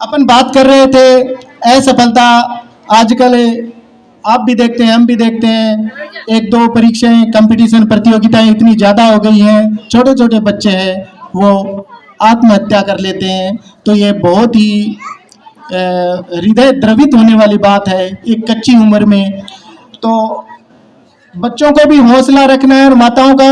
अपन बात कर रहे थे असफलता। आजकल आप भी देखते हैं, हम भी देखते हैं, एक दो परीक्षाएं, कंपटीशन, प्रतियोगिताएं इतनी ज़्यादा हो गई हैं, छोटे छोटे बच्चे हैं वो आत्महत्या कर लेते हैं। तो ये बहुत ही हृदय द्रवित होने वाली बात है एक कच्ची उम्र में। तो बच्चों को भी हौसला रखना है और माताओं का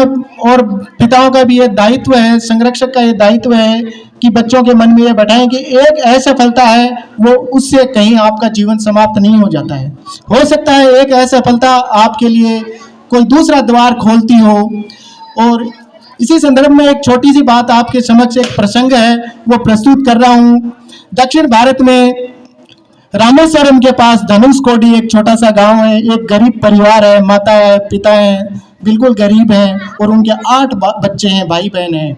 और पिताओं का भी ये दायित्व है, संरक्षक का ये दायित्व है कि बच्चों के मन में ये बैठाएं कि एक असफलता है, वो उससे कहीं आपका जीवन समाप्त नहीं हो जाता है। हो सकता है एक असफलता आपके लिए कोई दूसरा द्वार खोलती हो। और इसी संदर्भ में एक छोटी सी बात आपके समक्ष, एक प्रसंग है वो प्रस्तुत कर रहा हूँ। दक्षिण भारत में रामेश्वरम के पास धनुषकोडी एक छोटा सा गांव है। एक गरीब परिवार है, माता है, पिता है, बिल्कुल गरीब हैं और उनके 8 बच्चे हैं, भाई बहन हैं।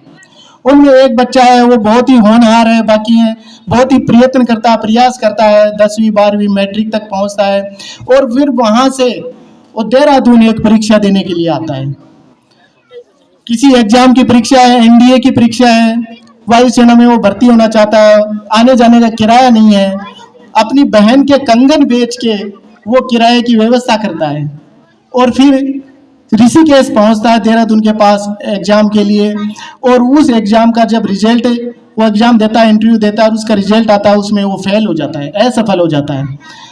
उनमें एक बच्चा है वो बहुत ही होनहार है, बाकी है बहुत ही प्रयत्न करता है, प्रयास करता है, 10वीं 12वीं मैट्रिक तक पहुंचता है और फिर वहां से वो देहरादून एक परीक्षा देने के लिए आता है। किसी एग्जाम की परीक्षा है, एनडीए की परीक्षा है, वायुसेना में वो भर्ती होना चाहता है। आने जाने का किराया नहीं है, अपनी बहन के कंगन बेच के वो किराए की व्यवस्था करता है और फिर ऋषिकेश पहुंचता है, देहरादून के पास, एग्जाम के लिए। और उस एग्जाम का जब रिजल्ट, वो एग्जाम देता है, इंटरव्यू देता है और उसका रिजल्ट आता है, उसमें वो फेल हो जाता है, असफल हो जाता है।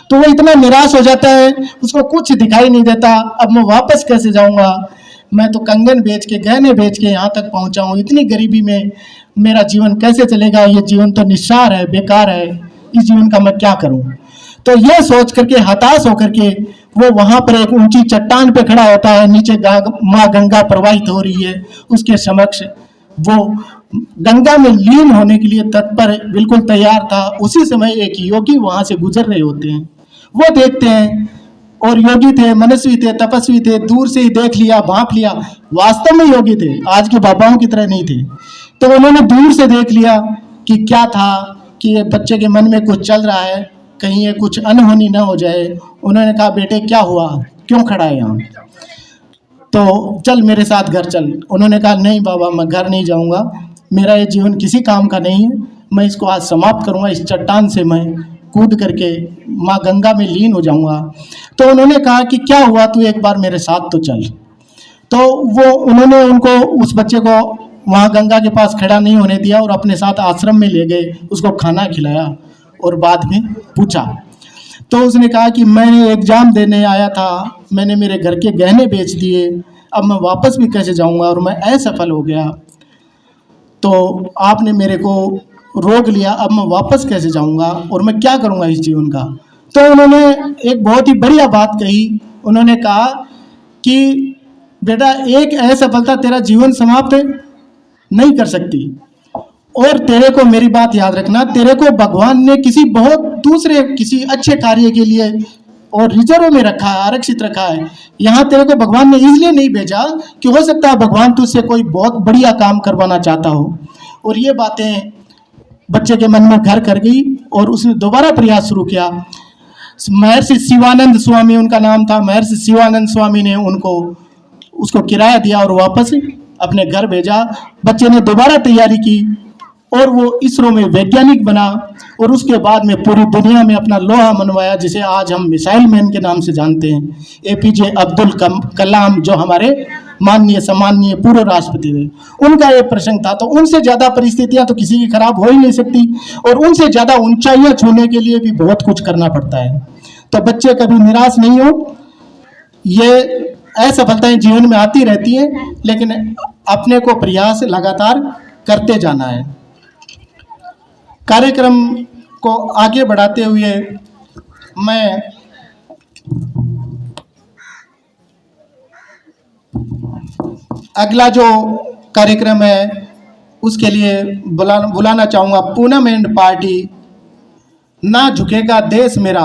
तो वो इतना निराश हो जाता है, उसको कुछ दिखाई नहीं देता, अब मैं वापस कैसे जाऊंगा, मैं तो कंगन बेच के, गहने बेच के यहाँ तक पहुंचा हूँ, इतनी गरीबी में मेरा जीवन कैसे चलेगा, ये जीवन तो निस्सार है, बेकार है, इस जीवन का मैं क्या करूं। तो ये सोच करके, हताश होकर के वो वहां पर एक ऊंची चट्टान पे खड़ा होता है, नीचे माँ गंगा प्रवाहित हो रही है, उसके समक्ष वो गंगा में लीन होने के लिए तत्पर, बिल्कुल तैयार था। उसी समय एक योगी वहां से गुजर रहे होते हैं, वो देखते हैं और योगी थे, मनस्वी थे, तपस्वी थे, दूर से ही देख लिया, भांप लिया, वास्तव में योगी थे, आज के बाबाओं की तरह नहीं थे। तो उन्होंने दूर से देख लिया कि क्या था, कि ये बच्चे के मन में कुछ चल रहा है, कहीं ये कुछ अनहोनी ना हो जाए। उन्होंने कहा, बेटे क्या हुआ, क्यों खड़ा है यहाँ, तो चल मेरे साथ घर चल। उन्होंने कहा, नहीं बाबा, मैं घर नहीं जाऊँगा, मेरा ये जीवन किसी काम का नहीं है, मैं इसको आज समाप्त करूँगा, इस चट्टान से मैं कूद करके माँ गंगा में लीन हो जाऊँगा। तो उन्होंने कहा कि क्या हुआ, तू एक बार मेरे साथ तो चल। तो उन्होंने उनको, उस बच्चे को वहाँ गंगा के पास खड़ा नहीं होने दिया और अपने साथ आश्रम में ले गए, उसको खाना खिलाया और बाद में पूछा। तो उसने कहा कि मैं एग्ज़ाम देने आया था, मैंने मेरे घर के गहने बेच दिए, अब मैं वापस भी कैसे जाऊंगा और मैं असफल हो गया, तो आपने मेरे को रोक लिया, अब मैं वापस कैसे जाऊंगा और मैं क्या करूंगा इस जीवन का। तो उन्होंने एक बहुत ही बढ़िया बात कही। उन्होंने कहा कि बेटा, एक असफलता तेरा जीवन समाप्त नहीं कर सकती, और तेरे को मेरी बात याद रखना, तेरे को भगवान ने किसी बहुत दूसरे, किसी अच्छे कार्य के लिए और रिजर्व में रखा है, आरक्षित रखा है। यहाँ तेरे को भगवान ने इसलिए नहीं भेजा कि हो सकता है भगवान तुझसे कोई बहुत बढ़िया काम करवाना चाहता हो। और ये बातें बच्चे के मन में घर कर गई और उसने दोबारा प्रयास शुरू किया। महर्षि शिवानंद स्वामी उनका नाम था। महर्षि शिवानंद स्वामी ने उसको किराया दिया और वापस अपने घर भेजा। बच्चे ने दोबारा तैयारी की और वो इसरो में वैज्ञानिक बना और उसके बाद में पूरी दुनिया में अपना लोहा मनवाया, जिसे आज हम मिसाइल मैन के नाम से जानते हैं। एपीजे अब्दुल कलाम, जो हमारे माननीय सम्माननीय पूर्व राष्ट्रपति थे, उनका ये प्रसंग था। तो उनसे ज़्यादा परिस्थितियां तो किसी की खराब हो ही नहीं सकती और उनसे ज़्यादा ऊंचाइयां छूने के लिए भी बहुत कुछ करना पड़ता है। तो बच्चे कभी निराश नहीं हो, ये असफलताएं जीवन में आती रहती हैं, लेकिन अपने को प्रयास लगातार करते जाना है। कार्यक्रम को आगे बढ़ाते हुए मैं अगला जो कार्यक्रम है उसके लिए बुलाना चाहूँगा पूनम एंड पार्टी, ना झुकेगा देश मेरा।